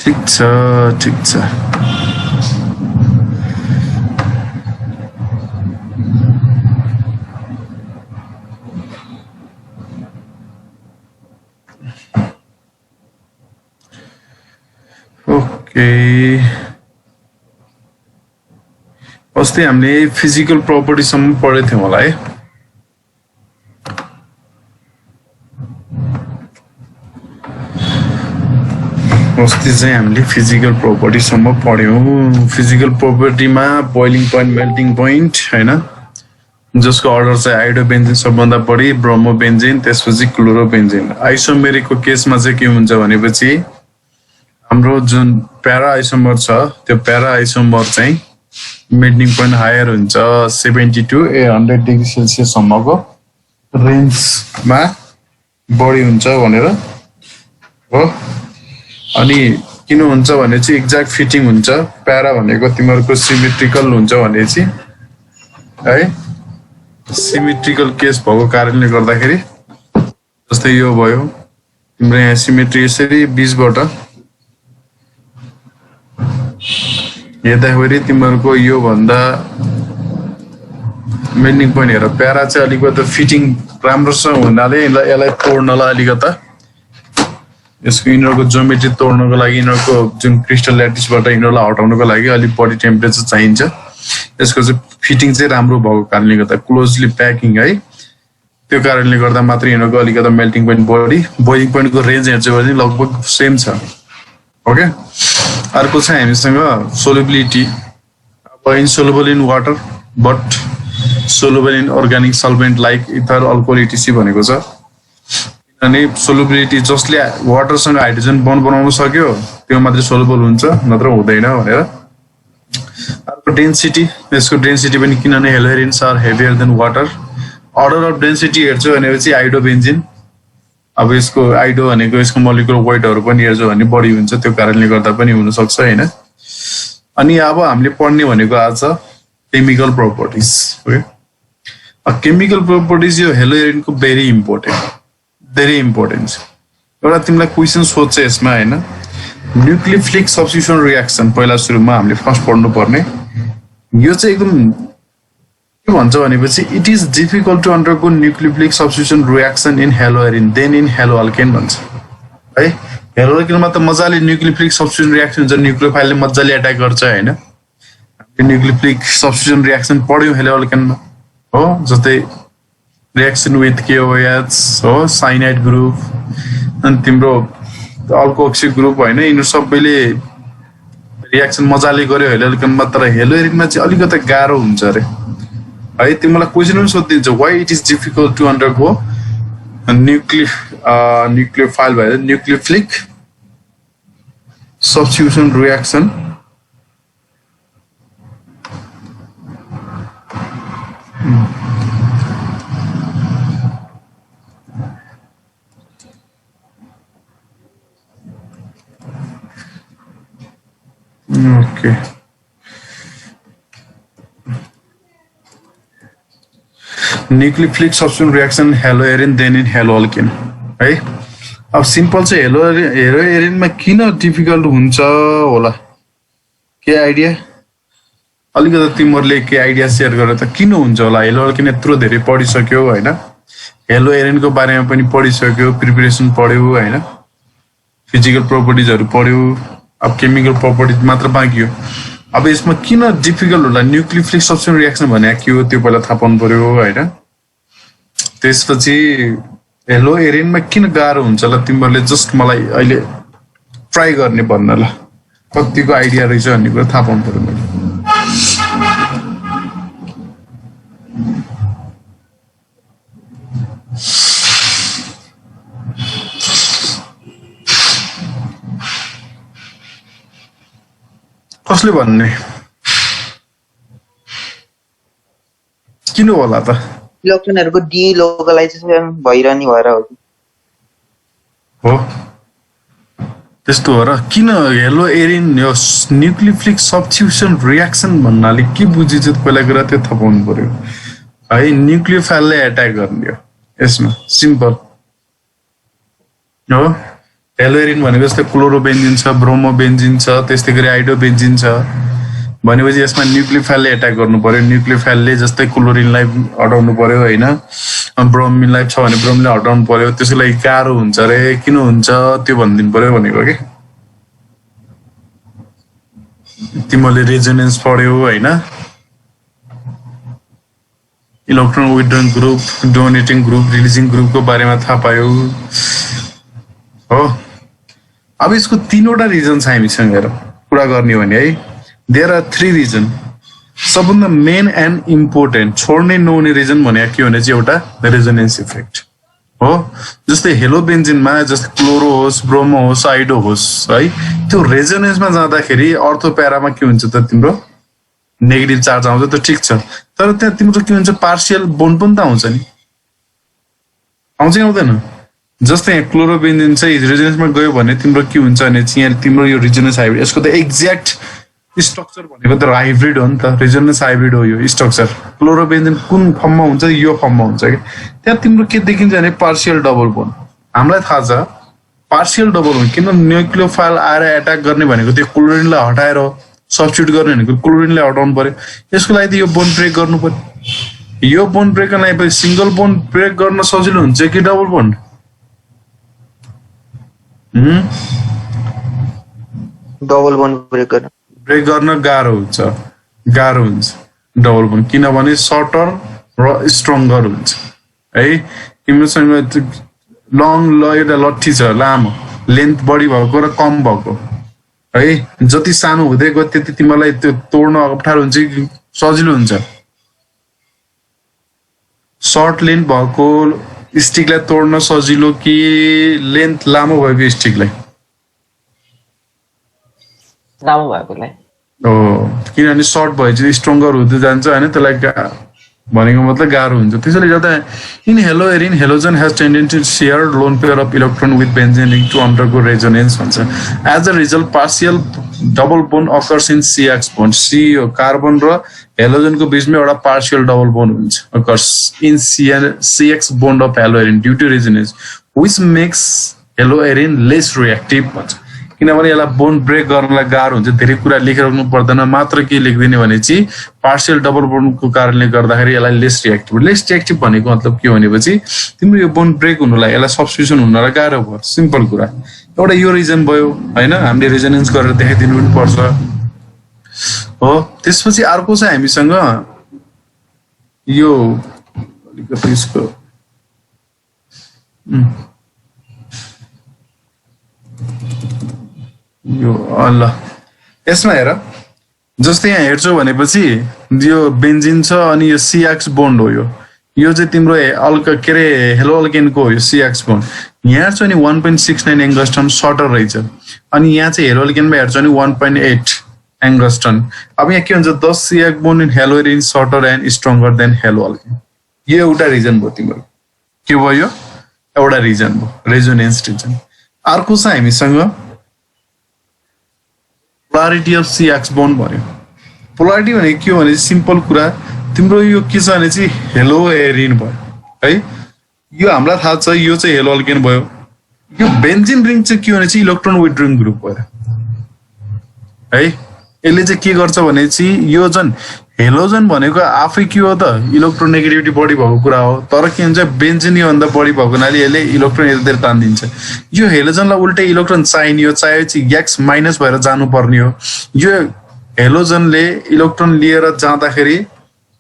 ठिक छ ठिक छ ओके अस्ति हामीले फिजिकल प्रपर्टी सम्म पढेको थियौं होला है अस्ति चाहिँ हामीले फिजिकल प्रपर्टी सम्म पढ्यौं फिजिकल प्रपर्टीमा बोइलिङ पोइन्ट मेल्टिङ पोइन्ट हैन जसको अर्डर चाहिँ आइडोबेन्जिन सबभन्दा बढी ब्रोमोबेन्जिन त्यसपछि क्लोरोबेन्जिन आइसोमेरिकको केसमा चाहिँ के हुन्छ भनेपछि हाम्रो जुन प्यारा आइसोमर छ त्यो प्यारा आइसोमर चाहिँ मेल्टिङ पोइन्ट हायर हुन्छ 70 to 100 डिग्री सेल्सियस सम्मको रेन्जमा बढी हुन्छ भनेर हो अनि किन हुन्छ भने चाहिँ एक्ज्याक्ट फिटिङ हुन्छ प्यारा भनेको तिमीहरुको सिमेट्रिकल हुन्छ भने चाहिँ है सिमेट्रिकल केस भएको कारणले गर्दाखेरि जस्तै यो भयो तिम्रो यहाँ सिमेट्री यसरी 20 बाट हेर्दाखेरि तिमीहरुको यो भन्दा मेल्टिङ पोइन्ट हेर प्यारा चाहिँ अलिकति फिटिङ राम्रोसँग हुनाले यसलाई तोड्नलाई अलिकति यसको इनरको ज्योमेट्री तोड्नको लागि इनरको जुन क्रिस्टल ल्याटिसबाट इनरलाई हटाउनको लागि अलि बढी टेम्परेचर चाहिन्छ यसको चाहिँ फिटिङ चाहिँ राम्रो भएको कारणले गर्दा क्लोजली प्याकिङ है त्यो कारणले गर्दा मात्र इनरको अलिकति मेल्टिङ पोइन्ट बढी बोइलिङ पोइन्टको रेन्ज हेर्छु भने लगभग सेम छ ओके अर्को चाहिँ हामीसँग सोल्युबिलिटी अब insoluble in water but soluble in organic solvent like ether alcohol etc भनेको छ अनि सोल्युबिलिटी जसले वाटरसँग हाइड्रोजन बन्ड बनाउन सक्यो त्यो मात्रै सोल्युबल हुन्छ नत्र हुँदैन भनेर अर्को डेन्सिटी यसको डेन्सिटी पनि किनभने haloarenes are heavier than water order of density हेर्छु भनेपछि आइडोबेन्जिन अब यसको आइडो भनेको यसको मोलिकुलर वेटहरु पनि हेर्छु भने बढी हुन्छ त्यो कारणले गर्दा पनि हुन सक्छ हैन अनि अब हामीले पढ्ने भनेको आज chemical properties okay chemical properties यो हेलोइरिनको भेरी इम्पोर्टेन्ट एउटा तिमीलाई क्वेशन सोध्छ यसमा हैन न्यूक्लियोफिलिक सब्स्टिट्युसन रिएक्सन पहिला सुरुमा हामीले फर्स्ट पढ्नु पर्ने यो चाहिँ एकदम के भन्छ भनेपछि it is difficult to undergo nucleophilic substitution reaction in haloarene than in haloalkane भन्छ है हेलोअल्केनमा त मजाले न्यूक्लियोफिलिक सब्स्टिट्युसन रिएक्सन हुन्छ न्यूक्लियोफाइलले मजाले अट्याक गर्छ हैन न्यूक्लियोफिलिक सब्स्टिट्युसन रिएक्सन पढ्यौ हेलोअल्केनमा हो जस्तै रिएक्सन विथ KOH हो साइनाइड ग्रुप अनि तिम्रो अल्कोक्सी ग्रुप हैन यिनीहरु सबैले रिएक्सन मजाले गर्यो हेलोअल्केनमा तर हेलोइरिनमा चाहिँ अलिकति गाह्रो हुन्छ रे है तिमीलाई क्वेशन पनि सोधिन्छ why it is difficult to undergo nucleophile भएर nucleophilic substitution reaction Okay. Nucleophilic substitution reaction haloarin then in haloalkane है अब सिम्पल चाहिँ हेलोएरिनमा किन डिफिकल्ट हुन्छ होला के आइडिया अलिकति तिमीहरुले के आइडिया शेयर गरेर त किन हुन्छ होला हेलोअल्केन यत्रो धेरै पढिसक्यो हैन हेलोएरिनको बारेमा पनि पढिसक्यो प्रिपरेसन पढ्यो हैन फिजिकल प्रपर्टिजहरु पढ्यो अब केमिकल प्रपर्टिज मात्र बाँकी हो अब यसमा किन डिफिकल्ट होला न्यूक्लियोफिलिक सब्स्टिट्युसन रिएक्सन भने के हो त्यो पहिला थाहा पाउनु पर्यो हैन त्यसपछि हेलोएरिनमा किन गाह्रो हुन्छ ल तिमीहरुले जस्ट मलाई अहिले ट्राई गर्ने भन्न ल कतिको आइडिया रहेछ भन्ने कुरा थाहा पाउनु पर्यो मैले कसले भन्ने किन होला त इलेक्ट्रोनहरुको डिलोकलाइजेसन भइरहने भएर हो त्यस्तो हो र किन हेलोएरिन यो न्यूक्लियोफिलिक सब्स्टिट्युसन रिएक्सन भन्नाले के बुझिन्छ पहिला कुरा त्यो थाहा पाउनु पर्यो है न्यूक्लियोफाइलले अट्याक गर्ने हो यसमा सिम्पल हो हेलोएरिन भनेको जस्तै क्लोरोबेन्जिन छ, ब्रोमोबेन्जिन छ, त्यस्तै गरी आइडोबेन्जिन छ भनेपछि यसमा न्युक्लियोफाइलले एट्याक गर्नु पर्यो। न्युक्लियोफाइलले जस्तै क्लोरिनलाई हटाउनु पर्यो होइन, ब्रोमिनलाई छ भने ब्रोमिनलाई हटाउनु पर्यो। त्यसको लागि गाह्रो हुन्छ रे, किन हुन्छ त्यो भनिदिनु पर्यो भनेको के। तिमीले रेजोनेन्स पढ्यौ होइन, electron withdrawing group, donating group, releasing ग्रुपको बारेमा थाहा पायो हो। अब यसको 3वटा रिजन छ हामीसँग हेर कुरा गर्ने हो भने है। There are 3 reason. सबभन्दा मेन एन्ड इम्पोर्टेन्ट छोड्नै नहुने रिजन भने के भने चाहिँ एउटा रेजोनेन्स इफेक्ट हो। जस्तै हेलोबेन्जिनमा जस्तै क्लोरो होस्, ब्रोमो होस्, आइडो होस् है, त्यो रेजोनेन्समा जाँदाखेरि अर्थोप्यारामा के हुन्छ त तिम्रो नेगेटिभ चार्ज आउँछ, त्यो ठिक छ। तर त्यहाँ तिम्रो के हुन्छ पार्सियल बोन्ड पनि त आउँछ नि, आउँछ आउँदैन। जस्तै यहाँ क्लोरोबेन्जिन चाहिँ रेजोनेन्समा गयो भने तिम्रो के हुन्छ भने चाहिँ यहाँ तिम्रो यो रेजोनेन्स हाइब्रिड, यसको त एक्ज्याक्ट स्ट्रक्चर भनेको त हाइब्रिड हो नि त, रेजोनेन्स हाइब्रिड हो यो स्ट्रक्चर। क्लोरोबेन्जिन कुन फर्ममा हुन्छ, यो फर्ममा हुन्छ कि। त्यहाँ तिम्रो के देखिन्छ भने पार्सियल डबल बोन्ड। हामीलाई थाहा छ पार्सियल डबल बोन्ड, किन न्युक्लियोफाइल आएर एट्याक गर्ने भनेको त्यो क्लोरिनलाई हटाएर सब्स्टिट्युट गर्ने भनेको क्लोरिनलाई हटाउनु पर्यो। यसको लागि त यो बोन्ड ब्रेक गर्नु पर्यो। यो बोन्ड ब्रेक गर्न सिंगल बोन्ड ब्रेक गर्न सजिलो हुन्छ कि double bond? Double bond break गर्न गाह्रो हुन्छ डबल बोन्ड, किनभने सर्टर र स्ट्रङ्गर हुन्छ है। तिमीसँग एउटा लट्ठी छ लामो, लेन्थ बढी भएको र कम भएको है, जति सानो हुँदै गयो त्यति तिमीलाई त्यो तोड्न अप्ठ्यारो हुन्छ कि सजिलो हुन्छ? सर्ट लेन्थ भएको स्टिकलाई तोड्न सजिलो कि लेन्थ लामो भएको स्टिकलाई? लामो भएकोलाई हो, किनभने सर्ट भएपछि स्ट्रङ्गर हुँदै जान्छ होइन, त्यसलाई भनेको मतलब गाह्रो हुन्छ। त्यसैले गर्दा in haloarene halogen has tendency to share lone pair of electron with benzene ring to undergo resonance भन्छ। As a result partial double bond occurs in CX bond. C carbon र हेलोजनको बीचमा एउटा पार्सियल डबल बोन्ड हुन्छ, occurs in CX bond of haloarene due to resonance which makes haloarene less reactive भन्छ। किनभने यसलाई bond brake गर्नलाई गाह्रो हुन्छ, धेरै कुरा लेखिराख्नु पर्दैन, मात्र के लेखिदिने भने चाहिँ पार्सियल डबल बोन्डको कारणले गर्दाखेरि यसलाई लेस रिएक्टिभ भनेको मतलब के भनेपछि तिम्रो यो बोन्ड ब्रेक हुनुलाई, यसलाई सब्स्टिट्युसन हुनलाई गाह्रो भयो। सिम्पल कुरा एउटा यो रिजन भयो होइन, हामीले रेजोनेन्स गरेर देखाइदिनु पनि पर्छ हो। त्यसपछि अर्को चाहिँ हामीसँग यो अलिकति यसको यो ल यसमा हेर, जस्तै यहाँ हेर्छौ भनेपछि यो बेन्जिन छ अनि यो CX बोन्ड हो। यो चाहिँ तिम्रो के अरे हेलो अल्केनको हो यो CX बोन्ड। यहाँ हेर्छौ नि 1.69 एङ्गस्ट्रम सर्टर रहेछ, अनि यहाँ चाहिँ हेलो अल्केनमा हेर्छौ नि 1.8 एङ्गस्ट्रम। अब यहाँ के हुन्छ 10 CX bond in haloarene shorter and stronger than halo alkane. यो एउटा रिजन भयो तिम्रो, के भयो यो एउटा रिजन भयो, रेजोनेन्स रिजन। अर्को छ हामीसँग पोलारिटी अफ CX बोन्ड भन्यो। पोलारिटी भनेको के हो भने सिम्पल कुरा, तिम्रो यो के छ भने चाहिँ हेलोएरिन भयो है, यो हामीलाई थाहा छ यो चाहिँ हेलो अल्केन भयो। यो बेन्जिन रिङ चाहिँ के हो भने चाहिँ इलेक्ट्रोन विथड्रइङ ग्रुप भयो है। यसले चाहिँ के गर्छ भने चाहिँ यो जुन हेलोजन भनेको आफै के हो त इलेक्ट्रोन नेगेटिभिटी बढी भएको कुरा हो, तर के हुन्छ बेन्जिन योभन्दा बढी भएको हुनाले यसले इलेक्ट्रोन यतातिर तानिदिन्छ। यो हेलोजनलाई उल्टै इलेक्ट्रोन चाहिने हो, चाहे चाहिँ X माइनस भएर जानुपर्ने हो। यो हेलोजनले इलेक्ट्रोन लिएर जाँदाखेरि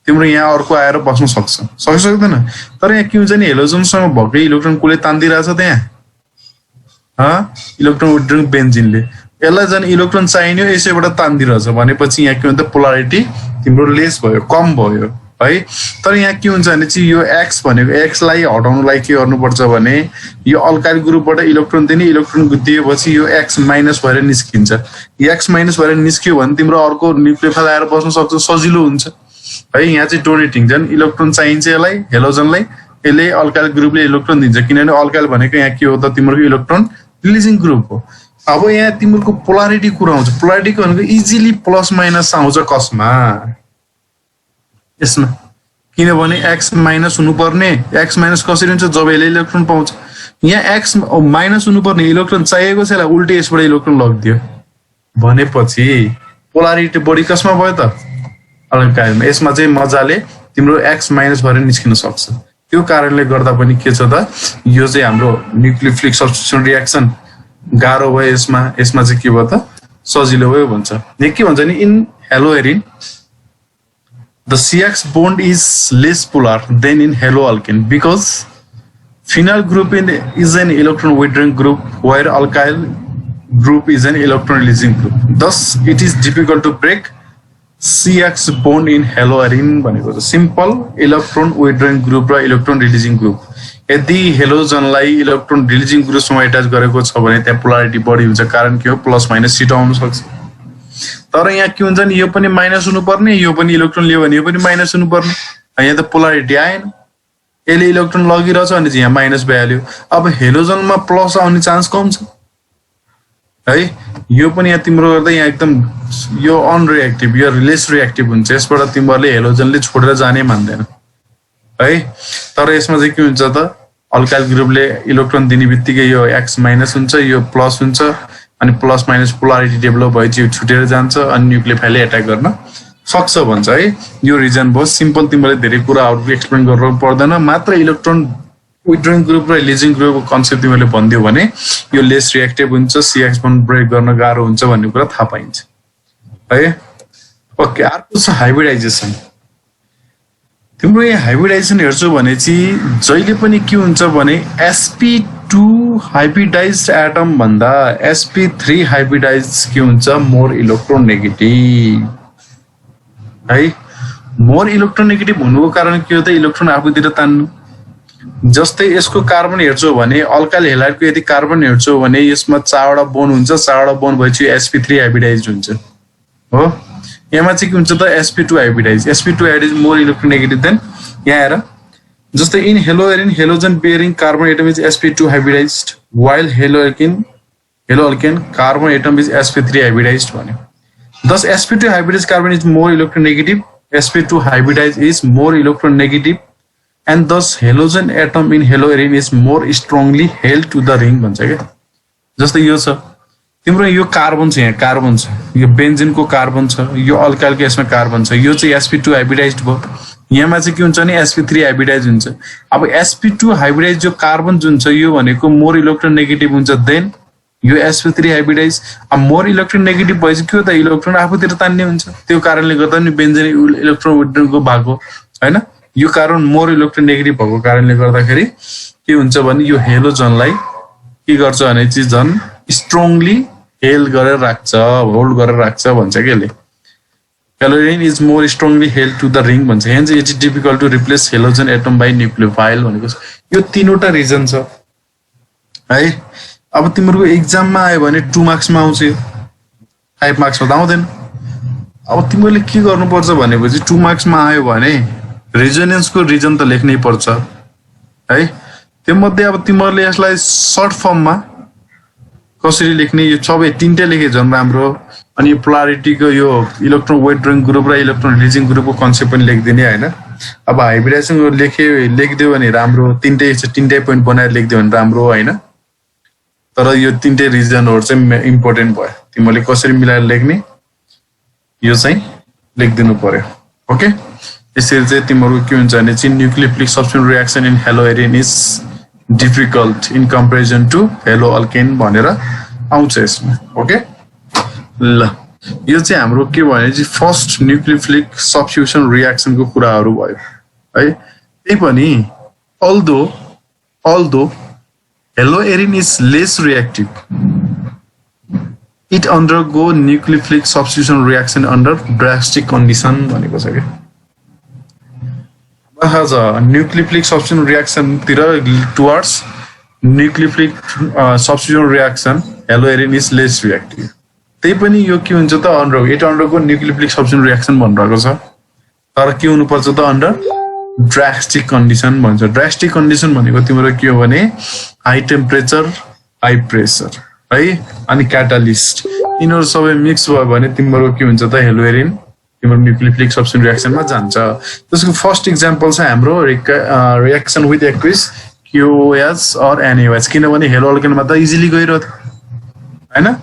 तिम्रो यहाँ अर्को आएर बस्न सक्दैन। तर यहाँ के हुन्छ नि हेलोजनसँग भएकै इलेक्ट्रोन कसले तानिदिरहेछ त्यहाँ इलेक्ट्रोन विथड्रइङ बेन्जिनले, यसलाई झन् इलेक्ट्रोन चाहिने हो यसैबाट तानिदिरहेछ भनेपछि यहाँ के हुन्छ पोलारिटी तिम्रो लेस भयो, कम भयो है। तर यहाँ के हुन्छ भने चाहिँ यो X भनेको X-लाई हटाउनलाई के गर्नुपर्छ भने यो अल्काइल ग्रुपबाट इलेक्ट्रोन दिने, इलेक्ट्रोन दिएपछि यो X माइनस भएर निस्किन्छ। X माइनस भएर निस्क्यो भने तिम्रो अर्को न्युक्लियोफाइल आएर बस्न सक्छ, सजिलो हुन्छ है। यहाँ चाहिँ डोनेटिङ झन् इलेक्ट्रोन चाहिन्छ यसलाई हेलोजनलाई, यसले अल्काइल ग्रुपले इलेक्ट्रोन दिन्छ, किनभने अल्काइल भनेको यहाँ के हो त तिम्रो इलेक्ट्रोन रिलिजिङ ग्रुप हो। अब यहाँ तिम्रो पोलारिटी कुरा आउँछ, पोलारिटी भनेको इजिली प्लस माइनस आउँछ कसमा यसमा, किनभने X माइनस हुनुपर्ने, X माइनस कसरी हुन्छ जब यसले इलेक्ट्रोन पाउँछ। यहाँ एक्स माइनस हुनुपर्ने इलेक्ट्रोन चाहिएको छ, यसलाई उल्टै यसबाट इलेक्ट्रोन लगिदियो भनेपछि पोलारिटी बढी कसमा भयो त? अल्काइलमा। यसमा चाहिँ मजाले तिम्रो एक्स माइनस भएर निस्किन सक्छ। त्यो कारणले गर्दा पनि के छ त, यो चाहिँ हाम्रो न्युक्लियोफिलिक सब्स्टिट्युसन रियाक्सन गाह्रो भयो। यसमा चाहिँ के भयो त, सजिलो भयो भन्छ। यहाँ के भन्छ नि, in हेलोएरिन the CX bond is less polar than in haloalkane because phenyl group is an electron withdrawing group where alkyl group is an electron releasing group. Thus, it is difficult to break CX bond in haloarine भनेको चाहिँ simple electron withdrawing group र electron releasing group. यदि हेलोजनलाई electron releasing ग्रुपसँग attach गरेको छ भने त्यहाँ polarity बढी हुन्छ। कारण के हो, प्लस माइनस छिटो आउन सक्छ। तर यहाँ के हुन्छ नि, यो पनि माइनस हुनुपर्ने, यो पनि इलेक्ट्रोन लियो भने यो पनि माइनस हुनुपर्ने। यहाँ त पोलारिटी आएन, यसले इलेक्ट्रोन लगिरहेछ अनि चाहिँ यहाँ माइनस भइहाल्यो। अब हेलोजनमा प्लस आउने चान्स कम छ है। यो पनि यहाँ तिम्रो गर्दा यहाँ एकदम यो अनरिएक्टिभ, यो लेस रिएक्टिभ हुन्छ। यसबाट तिमीहरूले हेलोजनले छोडेर जानै मान्दैन है। तर यसमा चाहिँ के हुन्छ त, अल्काइल ग्रुपले इलेक्ट्रोन दिने बित्तिकै यो एक्स माइनस हुन्छ, यो प्लस हुन्छ अनि प्लस माइनस पोलारिटी डेभलप भएपछि छुटेर जान्छ अनि न्युक्लियोफाइलले एट्याक गर्न सक्छ भन्छ है। यो रिजन भयो। सिम्पल तिमीले धेरै कुराहरू एक्सप्लेन गर्नु पर्दैन, मात्र इलेक्ट्रोन विथड्रइङ ग्रुप र रिलिजिङ ग्रुपको कन्सेप्ट तिमीले भनिदियो भने यो लेस रिएक्टिभ हुन्छ, सीएक्स बन्ड ब्रेक गर्न गाह्रो हुन्छ भन्ने कुरा थाहा पाइन्छ है। ओके, अर्को छ हाइब्रिडाइजेसन। तिम्रो यहाँ हाइब्रिडाइजेसन हेर्छौ भने चाहिँ जहिले पनि के हुन्छ भने sp2 हाइब्रिडाइज्ड एटम भन्दा sp3 हाइब्रिडाइज के हुन्छ, मोर इलेक्ट्रोन नेगेटिभ है। मोर इलेक्ट्रोन नेगेटिभ हुनुको कारण के हो त, इलेक्ट्रोन आफूतिर तान्नु। जस्तै यसको कार्बन हेर्छौ भने अल्काइल हेलाइडको यदि कार्बन हेर्छौ भने यसमा 4वटा बोन्ड हुन्छ, 4वटा बोन्ड भएपछि sp3 हाइब्रिडाइज्ड हुन्छ हो। यहाँ चाहिँ के हुन्छ त, sp2 hybridize. sp2 hybridize more electron negative than यहाँ हेर। जस्तै in haloarene halogen bearing carbon atom is sp2 hybridized while haloalkane carbon atom is sp3 hybridized भन्यो। Thus sp2 hybridize carbon is more electron negative, sp2 hybridize is more electron negative and thus halogen atom in haloarene is more strongly held to the ring भन्छ क्या। जस्तै यो छ तिम्रो, यो carbon छ, यहाँ कार्बन छ, यो बेन्जिनको कार्बन छ, यो अल्काइलको यसमा कार्बन छ, यो चाहिँ sp2 हाइब्रिडाइज्ड भयो। यहाँमा चाहिँ के हुन्छ नि, sp3 हाइब्रिडाइज हुन्छ। अब sp2 हाइब्रिडाइज जो कार्बन जुन छ यो भनेको मोर इलेक्ट्रोन नेगेटिभ हुन्छ, देन यो sp3 हाइब्रिडाइज। अब मोर इलेक्ट्रोन नेगेटिभ भएपछि के हो त, इलेक्ट्रोन आफूतिर तान्ने हुन्छ। त्यो कारणले गर्दा नि बेन्जिन इलेक्ट्रोन विथड्रइङको भाग हो हैन। यो कारण मोर इलेक्ट्रोन नेगेटिभ भएको कारणले गर्दाखेरि के हुन्छ भने यो हेलोजनलाई के गर्छ भने चाहिँ झन् स्ट्रङली हेल्ड गरेर राख्छ, होल्ड गरेर राख्छ भन्छ के यसले। Haloarene is more strongly held to the ring भन्छ। यहाँ चाहिँ it is difficult to replace halogen atom by nucleophile भनेको छ। यो 3वटा रिजन छ है। अब तिम्रो एक्जाममा आयो भने 2 मार्क्समा आउँछ, 5 मार्क्समा त आउँदैन। अब तिमीले के गर्नुपर्छ भनेपछि 2 मार्क्समा आयो भने रेजोनेन्सको रिजन त लेख्नै पर्छ है। त्यो मध्ये अब तिमीहरूले यसलाई सर्ट फर्ममा कसरी लेख्ने, यो सबै 3टै लेखे झन् राम्रो। अनि पोलारिटीको यो इलेक्ट्रोन विथड्रइङ ग्रुप र इलेक्ट्रोन रिलिजिङ ग्रुपको कन्सेप्ट पनि लेखिदिने होइन। अब हाइब्रिडाइजेसन लेखिदियो भने राम्रो, 3टै पोइन्ट बनाएर लेखिदियो भने राम्रो होइन। तर यो 3टै रिजनहरू चाहिँ इम्पोर्टेन्ट भयो, तिमीले कसरी मिलाएर लेख्ने यो चाहिँ लेखिदिनु पर्यो। ओके, यसरी चाहिँ तिम्रो के हुन्छ भने चाहिँ nucleophilic substitution reaction in haloarene is difficult in comparison to haloalkane भनेर आउँछ यसमा। ओके, ल यो चाहिँ हाम्रो के भने चाहिँ फर्स्ट न्युक्लियोफिलिक सब्स्टिट्युसन रिएक्सनको कुराहरू भयो है। त्यही पनि although haloarene is less reactive, it undergo nucleophilic substitution reaction under drastic condition भनेको छ क्या। न्युक्लियोफिलिक सब्स्टिट्युसन रिएक्सनतिर towards nucleophilic substitution reaction haloarene is less reactive. त्यही पनि यो के हुन्छ त, it undergo nucleophilic substitution reaction भनिरहेको छ। तर के हुनुपर्छ त, अन्डर ड्रास्टिक कन्डिसन भन्छ। ड्रास्टिक कन्डिसन भनेको तिम्रो के हो भने हाई टेम्परेचर, हाई प्रेसर है, अनि क्याटालिस्ट, यिनीहरू सबै मिक्स भयो भने तिम्रो के हुन्छ त, हेलोएरिन तिम्रो न्युक्लियोफिलिक सब्स्टिट्युसन रिएक्सनमा जान्छ। त्यसको फर्स्ट इक्जाम्पल छ हाम्रो reaction with aqueous QOH or NaOH किनभने हेलो अल्केनमा त इजिली गइरह्यो हैन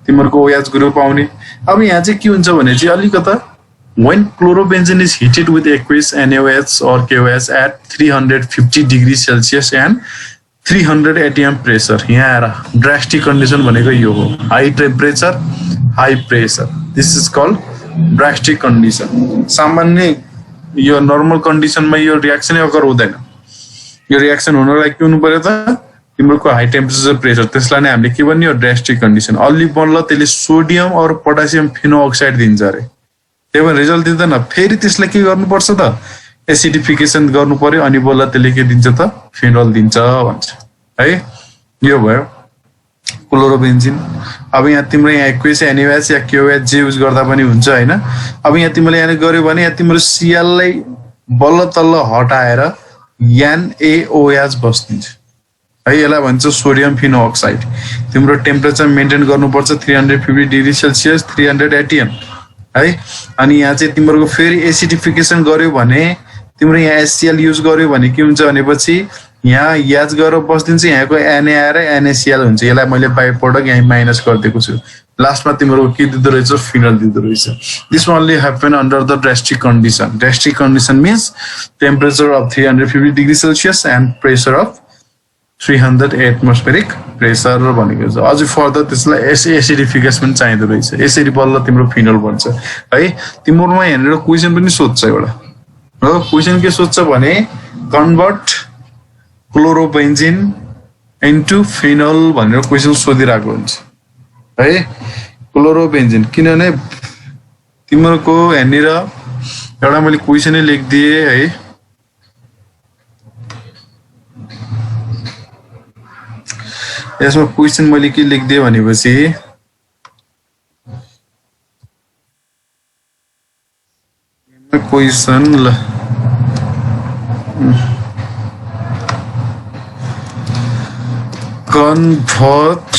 तिम्रो OH ग्रुप आउने अब यहाँ चाहिँ के हुन्छ भने चाहिँ अलिकता when chlorobenzene is heated with aqueous NaOH or KOH at 350 degrees Celsius and 300 atm pressure यहाँ आएर ड्रास्टिक कन्डिसन भनेको यो हो high temperature high pressure this is called drastic condition सामान्य यो नर्मल कन्डिसनमा यो रियाक्सनै अकर हुँदैन यो रियाक्सन हुनलाई के हुनु पर्यो त तिम्रो हाई टेम्परेचर प्रेसर त्यसलाई नै हामीले के भन्ने हो ड्रास्टिक कन्डिसन अलि बल्ल त्यसले सोडियम और पोटासियम फिनोअक्साइड दिन्छ अरे त्यही भएर रिजल्ट दिँदैन फेरि त्यसलाई के गर्नुपर्छ त एसिडिफिकेसन गर्नु पर्यो अनि बल्ल त्यसले के दिन्छ त फिनोल दिन्छ भन्छ है यो भयो क्लोरोबेन्जिन अब यहाँ तिम्रो यहाँ एक्वेस NaOH या KOH जे युज गर्दा पनि हुन्छ हैन अब यहाँ तिमीले यहाँ गर्यो भने यहाँ तिम्रो Cl लाई बल्ल तल्ल हटाएर NaOH बस्दिन्छ है यसलाई भन्छ सोडियम फिनोअक्साइड तिम्रो टेम्परेचर मेन्टेन गर्नुपर्छ 350 डिग्री सेल्सियस 300 atm है अनि यहाँ चाहिँ तिम्रो फेरि एसिडिफिकेसन गर्यो भने तिम्रो यहाँ HCl युज गर्यो भने के हुन्छ भनेपछि यहाँ याज गरेर बस्दिन्छ यहाँको Na आएर NaCl हुन्छ यसलाई मैले बाइ प्रोडक्ट यहाँ माइनस गरिदिएको छु लास्टमा तिम्रो के दिँदो रहेछ फिनल दिँदो रहेछ this only happen under the drastic condition means temperature of 350 degree Celsius and pressure of 300 atmospheric pressure भनेको छ अझै फर्दर त्यसलाई एसिडिफिकेसन चाहिँदो रहेछ यसरी बल्ल तिम्रो फिनल बन्छ है तिम्रोमा यहाँनिर क्वेसन पनि सोध्छ एउटा हो क्वेसन के सोध्छ भने कन्भर्ट क्लोरोबेन्जिन इन्टु फिनल भनेर क्वेसन सोधिरहेको हुन्छ है क्लोरोबेन्जिन किनभने तिम्रो यहाँनिर एउटा मैले क्वेसनै लेखिदिएँ है यसमा क्वेसन मैले के लेखिदिएँ भनेपछि क्वेसन ल convert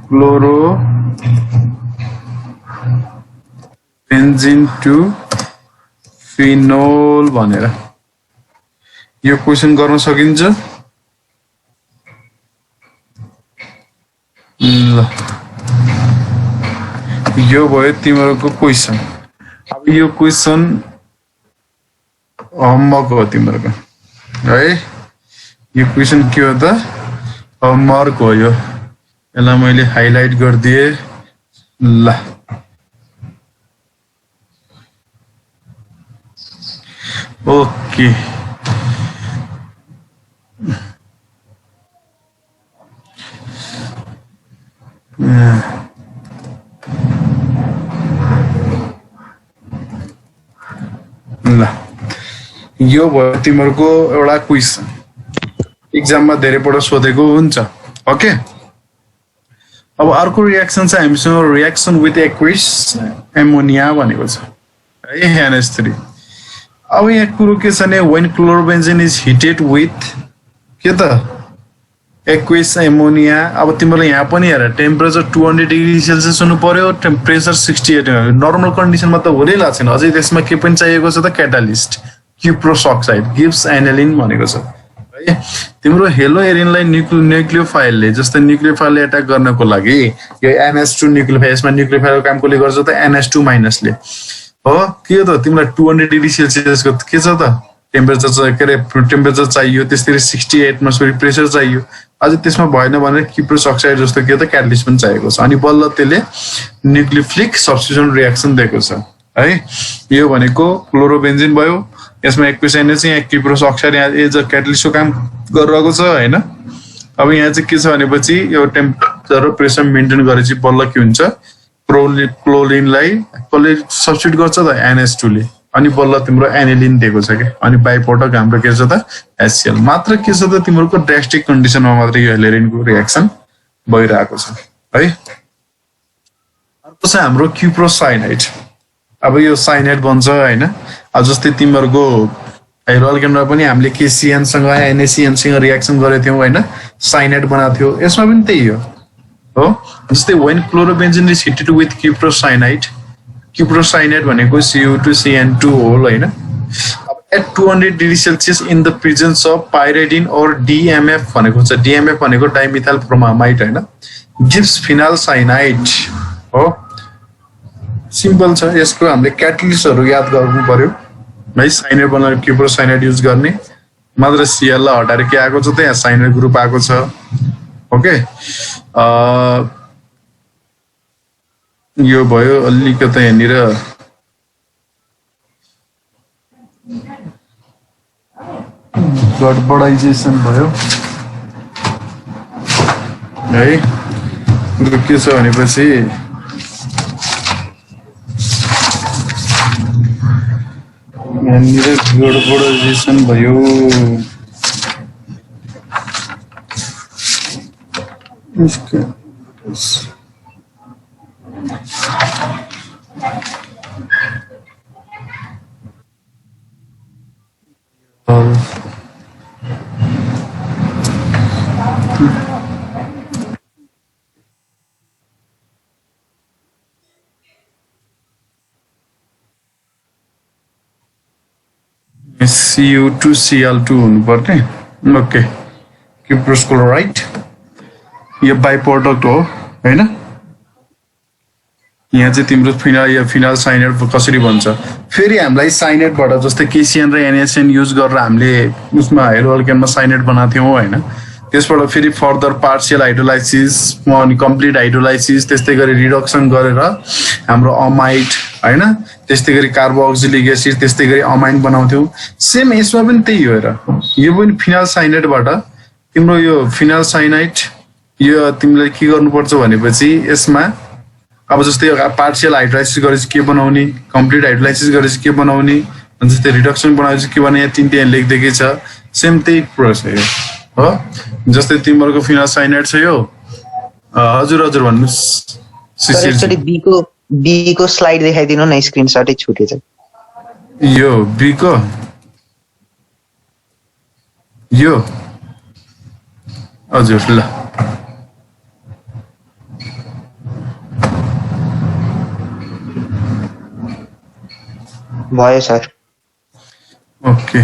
chlorobenzene to phenol भनेर यो क्वेसन गर्न सकिन्छ ल यो भयो तिम्रो क्वेसन अब यो क्वेसन होमवर्क हो तिम्रो है यो क्वेसन के हो त होमवर्क हो यो यसलाई मैले हाइलाइट गरिदिएँ ल ओके ल यो भयो तिम्रो एउटा क्वेसन एक्जाममा धेरैपल्ट सोधेको हुन्छ ओके अब अर्को रियाक्सन चाहिँ हामीसँग रियाक्सन विथ एक्विस एमोनिया भनेको छ है NH3 अब यहाँ कुरो के छ भने when chlorobenzene is heated with के त एक्विस एमोनिया अब तिमीलाई यहाँ पनि हेर टेम्परेचर 200 डिग्री सेल्सियस हुनु पर्यो टेम्परेचर 68 नर्मल कन्डिसनमा त हुँदै लाग्छ छैन अझै त्यसमा के पनि चाहिएको छ त क्याटालिस्ट क्युप्रोस अक्साइड गिभ्स एनालिन भनेको छ है तिम्रो हेलो एरिनलाई न्यूक्लियोफाइलले जस्तै न्यूक्लियोफाइलले एट्याक गर्नको लागि यो NH2 न्यूक्लियोफाइल यसमा न्यूक्लियोफाइल काम कसले गर्छ त NH2 माइनसले हो के त तिमीलाई 200 डिग्री सेल्सियसको के छ त टेम्परेचर के रे टेम्परेचर चाहियो त्यसरी 68 एटमोस्फेरिक प्रेसर चाहियो अझ त्यसमा भएन भने क्युप्रोस अक्साइड जस्तो के त क्याटालिस्ट पनि चाहिएको छ अनि बल्ल त्यसले न्यूक्लियोफिलिक सब्स्टिट्युसन रियाक्सन दिएको छ है यो भनेको क्लोरोबेन्जिन भयो यसमा एक्विस NH यहाँ क्युप्रोस अक्साइड यहाँ एज अ क्याटालिस्टको काम गरिरहेको छ हैन अब यहाँ चाहिँ के छ भनेपछि यो टेम्परेचर र प्रेसर मेन्टेन गरेपछि बल्ल के हुन्छ क्लोरिनलाई कसले सब्स्टिट्युट गर्छ त NH2 ले अनि बल्ल तिम्रो एनालिन दिएको छ के अनि बाइ प्रोडक्ट हाम्रो के छ त HCl मात्र के छ त तिम्रो ड्रास्टिक कन्डिसनमा मात्र यो हेलेरिनको रियाक्सन भइरहेको छ है अर्को चाहिँ हाम्रो क्युप्रोस साइनाइड अब यो साइनाइड बन्छ हैन अब जस्तै तिम्रो हेलो अल्केनमा पनि हामीले KCN सँग NaCN सँग रियाक्सन गरेको थियौ हैन साइनाइड बनाएको थियो यसमा पनि त्यही हो जस्तै when chlorobenzene is heated with cuprous cyanide भनेको Cu2CN2 होल हैन अब at 200 degrees Celsius in the presence of pyridine or DMF भनेको छ DMF भनेको डाइमिथाइल ब्रोमामाइड हैन gives phenyl cyanide हो सिम्पल छ यसको हामीले क्याटलिस्टहरु याद गर्नु पर्यो है साइनाइड बनाउने क्युप्रो साइनाइड युज गर्ने मात्र Cl ला हटाएर के आएको छ त्यहाँ साइनाइड ग्रुप आएको छ ओके यो भयो अलिकति यहाँनिर गडबडाइजेसन भयो है के छ भनेपछि यहाँनिर गडबडाइजेसन भयो इसको CO2 Cl2 हुनुपर्ने ओके क्युप्रोस क्लोराइड यो बाइ प्रोडक्ट हो हैन यहाँ चाहिँ तिम्रो फिनाइल साइनाइड कसरी बन्छ फेरि हामीलाई साइनाइडबाट जस्तै केसिएन र एनएसएन युज गरेर हामीले उसमा हेलो अल्केनमा साइनाइड बनाएको थियौँ हैन त्यसबाट फेरि फर्दर पार्शियल हाइड्रोलाइसिस अनि कम्प्लिट हाइड्रोलाइसिस त्यस्तै गरी रिडक्सन गरेर हाम्रो अमाइड हैन त्यस्तै गरी कार्बोक्सिलिक एसिड त्यस्तै गरी अमाइन बनाउँथ्यौँ सेम यसमा पनि त्यही हो र यो पनि फिनाइल साइनाइडबाट तिम्रो यो फिनाइल साइनाइड यो तिमीले के गर्नुपर्छ भनेपछि यसमा अब जस्तै पार्शियल हाइड्रोलाइसिस गरेपछि के बनाउने कम्प्लिट हाइड्रोलाइसिस गरेपछि के बनाउने जस्तै रिडक्सन बनाएपछि के बनाउने तीन त्यहाँ लेख्दैकै छ सेम त्यही प्रोसेस हो जस्तै तिम्रो फिनाइल साइनाइड छ यो हजुर हजुर भन्नुस् एकचोटी बी को स्लाइड देखाइदिनु न स्क्रिनशटै छुटेछ यो बी को यो हजुर ल भयो सर ओके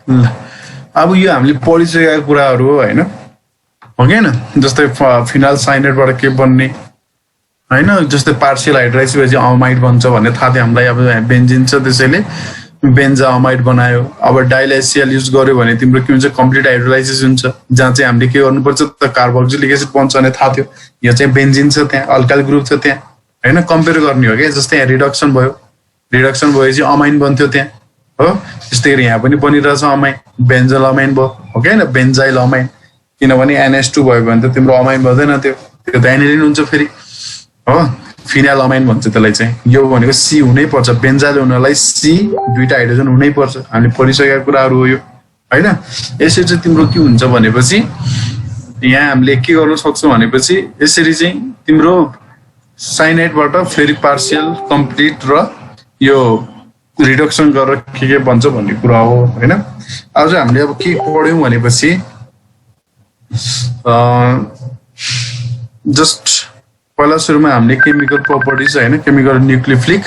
ल अब यो हामीले पढिसकेका कुराहरू हो हैन हो कि हैन जस्तै फिनाइल साइनाइडबाट के बन्ने हैन जस्तै पार्शियल हाइड्रोलाइसिस भएपछि अमाइड बन्छ भन्ने थाहा थियो हामीलाई अब बेन्जिन छ त्यसैले बेन्जा अमाइड बनायो अब डाइलाइसियल युज गर्यो भने तिम्रो के हुन्छ कम्प्लिट हाइड्रोलाइसिस हुन्छ जहाँ चाहिँ हामीले के गर्नुपर्छ त कार्बोक्सिलिक एसिड बन्छ भन्ने थाहा थियो यो चाहिँ बेन्जिन छ त्यहाँ अल्काइल ग्रुप छ त्यहाँ हैन कम्पेयर गर्ने हो क्या जस्तै यहाँ रिडक्सन भएपछि अमाइन बन्थ्यो त्यहाँ हो त्यस्तै गरी यहाँ पनि बनिरहेछ अमाइन बेन्जल अमाइन भयो हो कि हैन बेन्जाइल अमाइन किनभने NH2 भयो भने त तिम्रो अमाइन बन्दैन त्यो त एनिलिन हुन्छ फेरि हो फिनाइल अमाइन भन्छ त्यसलाई चाहिँ यो भनेको C हुनै पर्छ बेन्जाइल हुनलाई C दुईटा हाइड्रोजन हुनै पर्छ हामीले पढिसकेका कुराहरू हो यो हैन यसरी चाहिँ तिम्रो के हुन्छ भनेपछि यहाँ हामीले के गर्न सक्छौँ भनेपछि यसरी चाहिँ तिम्रो साइनाइडबाट फेरि पार्शियल कम्प्लिट र यो रिडक्सन गरेर के बन्छ भन्ने कुरा हो हैन अब चाहिँ हामीले अब के पढ्यौँ भनेपछि जस्ट पहिला सुरुमा हामीले केमिकल प्रपर्टिज हैन केमिकल न्यूक्लियोफिलिक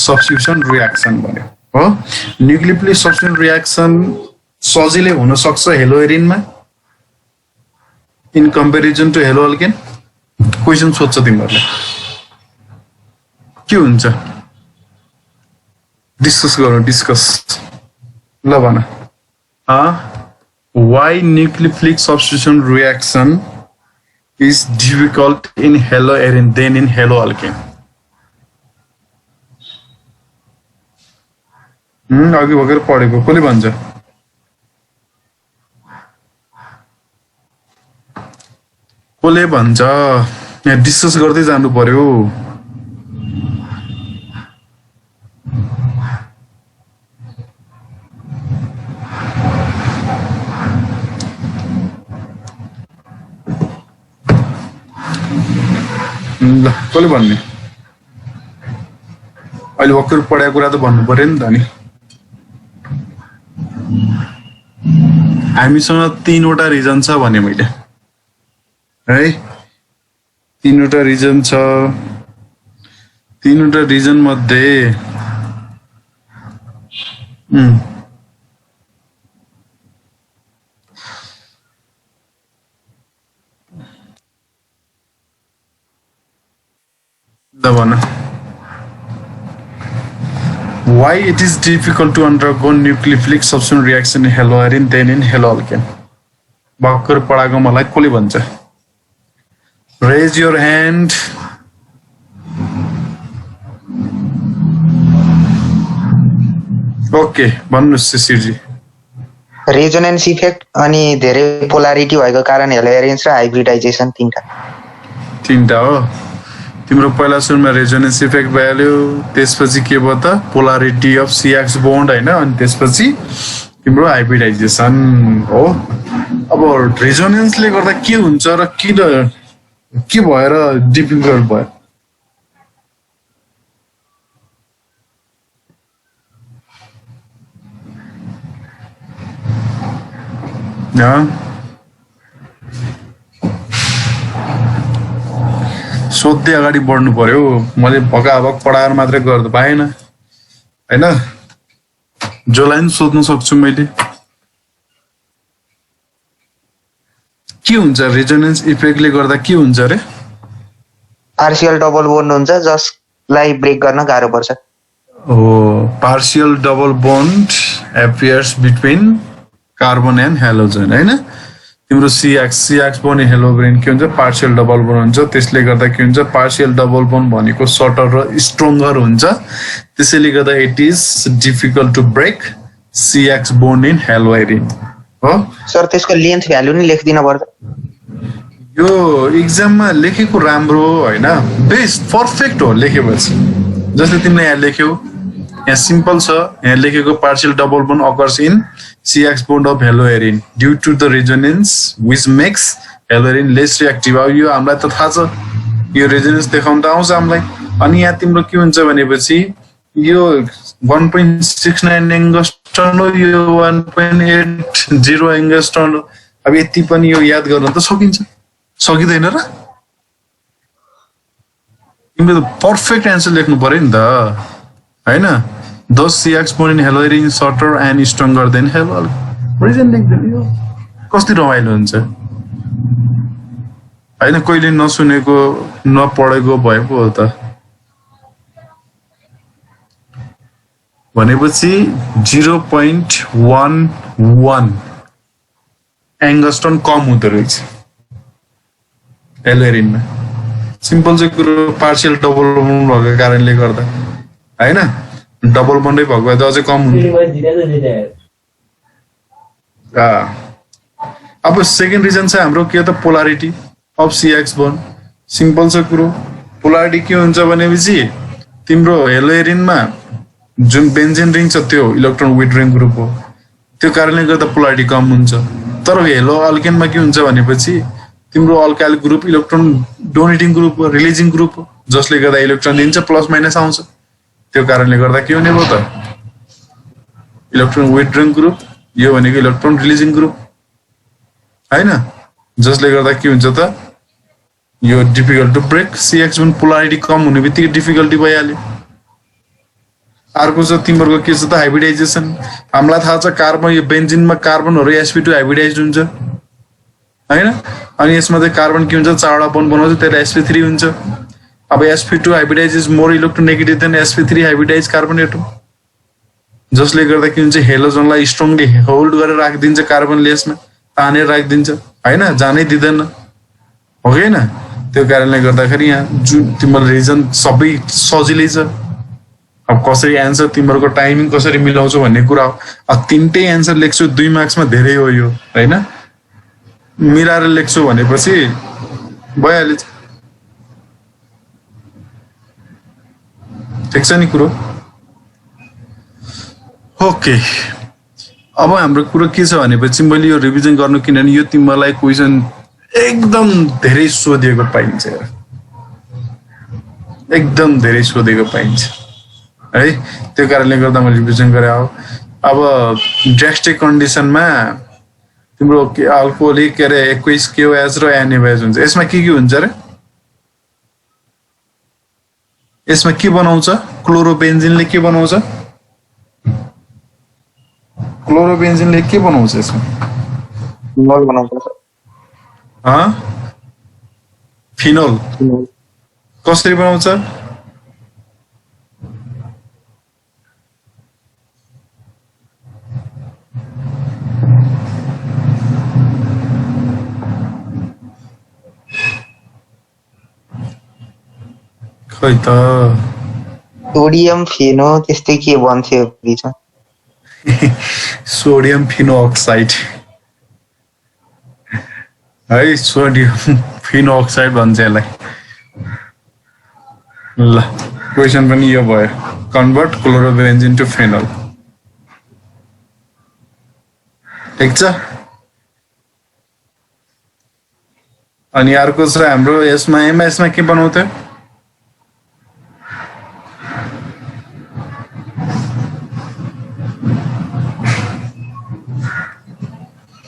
सब्स्टिट्युसन रिएक्सन भन्यो हो न्यूक्लियोफिलिक सब्स्टिट्युसन रिएक्सन सजिलै हुन सक्छ हेलोएरिनमा in comparison to halo alkane question सोध्छ तिमीहरुले के हुन्छ डिस्कस ल भन why nucleophilic substitution reaction is difficult in haloarine than in haloalkane अघि भर्खर पढेको कसले भन्छ यहाँ डिस्कस गर्दै जानु पर्यो ल कसले भन्ने अहिले भर्खर पढाएको कुरा त भन्नु पर्यो नि त नि हामीसँग 3 वटा रिजन छ भने मैले है तीनवटा रिजन छ, तीनवटा रिजन मध्ये भन why it is difficult to undergo nucleophilic substitution reaction in haloarin than in haloalkane. भर्खर पढाएको मलाई कसले भन्छ? Raise your hand. Okay, भन्नुहोस् शिशिरजी. रेजोनेन्स इफेक्ट अनि धेरै पोलारिटी भएको कारण हेलोएरिन्स र हाइब्रिडाइजेसन तीनटा हो. तिम्रो पहिला सुरुमा रेजोनेन्स इफेक्ट भइहाल्यो, त्यसपछि के भयो त पोलारिटी अफ सिएक्स बोन्ड हैन, अनि त्यसपछि तिम्रो हाइब्रिडाइजेसन हो. अब रेजोनेन्सले गर्दा के हुन्छ र के भएर डिफिकल्ट भयो? सोध्दै अगाडि बढ्नु पर्यो. मैले भगाभग पढाएर मात्रै गर्दा पाएन हैन, जसलाई पनि सोध्न सक्छु मैले. के हुन्छ रेजोनेन्स इफेक्टले गर्दा के हुन्छ रे? पार्शियल डबल बोन्ड हुन्छ जसलाई ब्रेक गर्न गाह्रो पर्छ. Partial double bond appears between carbon and halogen हैन. तिम्रो सिएक्स बोन्ड हेलोब्रेन के हुन्छ? पार्शियल डबल बोन्ड हुन्छ. त्यसले गर्दा के हुन्छ? पार्शियल डबल बोन्ड भनेको सर्टर र स्ट्रङ्गर हुन्छ. त्यसैले गर्दा it is difficult to break CX bond in haloarene हो. सर त्यसको लेन्थ भ्यालु नि लेख्दिन पर्छ. यो एक्जाममा लेखेको राम्रो हैन, बेस्ट पर्फेक्ट हो लेखेपछि. जस्तै तिमीले यहाँ लेख्यौ, यहाँ सिम्पल छ, यहाँ लेखेको partial double bond occurs in CX bond of haloarin due to the resonance which makes haloarin less reactive. अब यो हामीलाई त थाहा छ, यो रेजोनेन्स देखाउन त आउँछ हामीलाई. अनि यहाँ तिम्रो के हुन्छ भनेपछि यो 1.69 एङ्गस्ट्रम हो, यो 1.80 एङ्गस्ट्रम हो. अब यति पनि यो याद गर्न त सकिन्छ, सकिँदैन र? तिमीले त पर्फेक्ट एन्सर लेख्नु पर्यो नि त हैन. Thus CX bond in haloarin is shorter and stronger than haloalkane. Reason लेख्दैन यो कति रमाइलो हुन्छ हैन. कहिले नसुनेको नपढेको भए पो हो त. भनेपछि 0.11 एङ्गस्ट्रम कम हुँदो रहेछ हेलोएरिनमा. सिम्पल चाहिँ कुरो, पार्शियल डबल बोन्ड भएको कारणले गर्दा हैन. डबल बोन्डै भएको भए त अझै कम हुन्छ. अब सेकेन्ड रिजन चाहिँ हाम्रो के त पोलारिटी अफ सिएक्स बोन्ड. सिम्पल छ कुरो. पोलारिटी के हुन्छ भनेपछि तिम्रो हेलोएरिनमा जुन बेन्जिन रिङ छ त्यो इलेक्ट्रोन विड्रोइङ ग्रुप हो, त्यो कारणले गर्दा पोलारिटी कम हुन्छ. तर हेलो अल्केनमा के हुन्छ भनेपछि तिम्रो alkyl group electron donating group हो, रिलिजिङ ग्रुप हो, जसले गर्दा इलेक्ट्रोन दिन्छ, प्लस माइनस आउँछ. त्यो कारणले गर्दा के हुने भयो त? Electron withdrawing group. यो भनेको इलेक्ट्रोन रिलिजिङ ग्रुप हैन, जसले गर्दा के हुन्छ त? यो difficult to break CX bond. Polarity कम हुने बित्तिकै डिफिकल्टी भइहाल्यो. अर्को छ तिम्रो के छ त? हाइब्रिडाइजेसन. हामीलाई थाहा छ कार्बन, यो बेन्जिनमा कार्बनहरु sp2 हाइब्रिडाइज हुन्छ हैन. अनि यसमा चाहिँ कार्बन के हुन्छ? चारवटा बोन्ड बनाउँछ, त्यसले sp3 हुन्छ. अब sp2 hybridize is more electronegative than sp3 hybridize carbon atom, जसले गर्दा के हुन्छ? हेलोजनलाई स्ट्रङली होल्ड गरेर राखिदिन्छ, कार्बनले यसमा तानेर राखिदिन्छ हैन, जानै दिँदैन हो कि हैन. त्यो कारणले गर्दाखेरि यहाँ जुन तिम्रो रिजन सबै सजिलै छ. अब कसरी एन्सर तिम्रो टाइमिङ कसरी मिलाउँछौ भन्ने कुरा हो. अब तीनटै एन्सर लेख्छु 2 मार्क्समा धेरै हो यो हैन. मिलाएर लेख्छु भनेपछि भइहाल्छ. ठिक छ नि कुरो? ओके. अब हाम्रो कुरो के छ भनेपछि मैले यो रिभिजन गर्नु, किनभने यो तिमीलाई क्वेसन एकदम धेरै सोधेको पाइन्छ, एकदम धेरै सोधेको पाइन्छ है. त्यो कारणले गर्दा मैले रिभिजन गरे हो. अब ड्रास्टिक कन्डिसनमा तिम्रो अल्कोहोलिक के अरे 21 KOH र NaOH हुन्छ. यसमा के हुन्छ रे? यसमा के बनाउँछ क्लोरोबेन्जिनले के बनाउँछ क्लोरोबेन्जिनले के बनाउँछ यसमा फिनोल बनाउँछ फिनोल कसरी बनाउँछ खै त सोडियम फिनो त्यस्तै के बन्थ्यो बिचमा सोडियम फिनो अक्साइड है सोडियम फिनो अक्साइड भन्छ यसलाई ल क्वेसन पनि यो भयो कन्भर्ट क्लोरोबेन्जिन टु फेनोल ठिक छ अनि अर्को छ हाम्रो यसमा एमएसमा के बनाउँथ्यो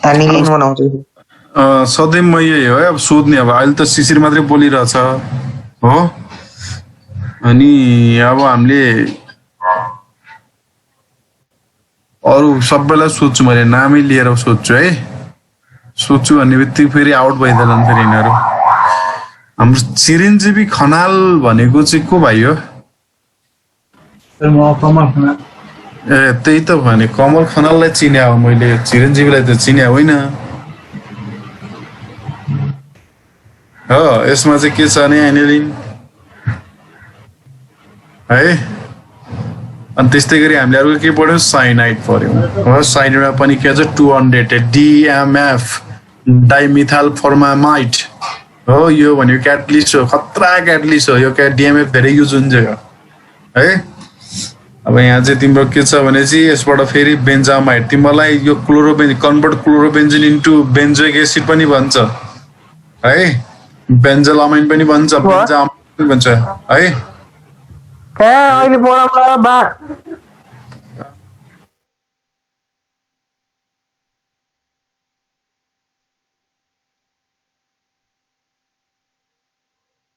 एनिलिन बनाउँछ सधैँ म यही हो है अब सोध्ने अब अहिले त शिशिर मात्रै बोलिरहेछ हो अनि अब हामीले अरू सबैलाई सोध्छु मैले नामै लिएर सोध्छु है सोध्छु भन्ने बित्तिकै फेरि आउट भइदिएलान् फेरि यिनीहरू हाम्रो चिरञ्जीवी खनाल भनेको चाहिँ को भाइ हो ए त्यही त भने कमल खनाललाई चिने हो मैले चिरञ्जीवीलाई त चिने होइन हो यसमा चाहिँ के छ भने एनिलिन है अनि त्यस्तै गरी हामीले अर्को के पढ्यौँ साइनाइड पढ्यौँ हो साइनाइडमा पनि के छ 200 डिएमएफ डाइमिथाइल फर्मामाइड हो यो भनेको क्याटलिस्ट हो खतरा क्याटलिस्ट हो यो डिएमएफ धेरै युज हुन्छ है अब यहाँ चाहिँ तिम्रो के छ भने चाहिँ यसबाट फेरि बेन्जामाइड तिमीलाई यो कन्भर्ट क्लोरोबेन्जिन इन्टु बेन्जोइक एसिड पनि भन्छ है बेन्जोलामाइन पनि भन्छ बेन्जामाइन पनि भन्छ है अहिले बोलाउँदा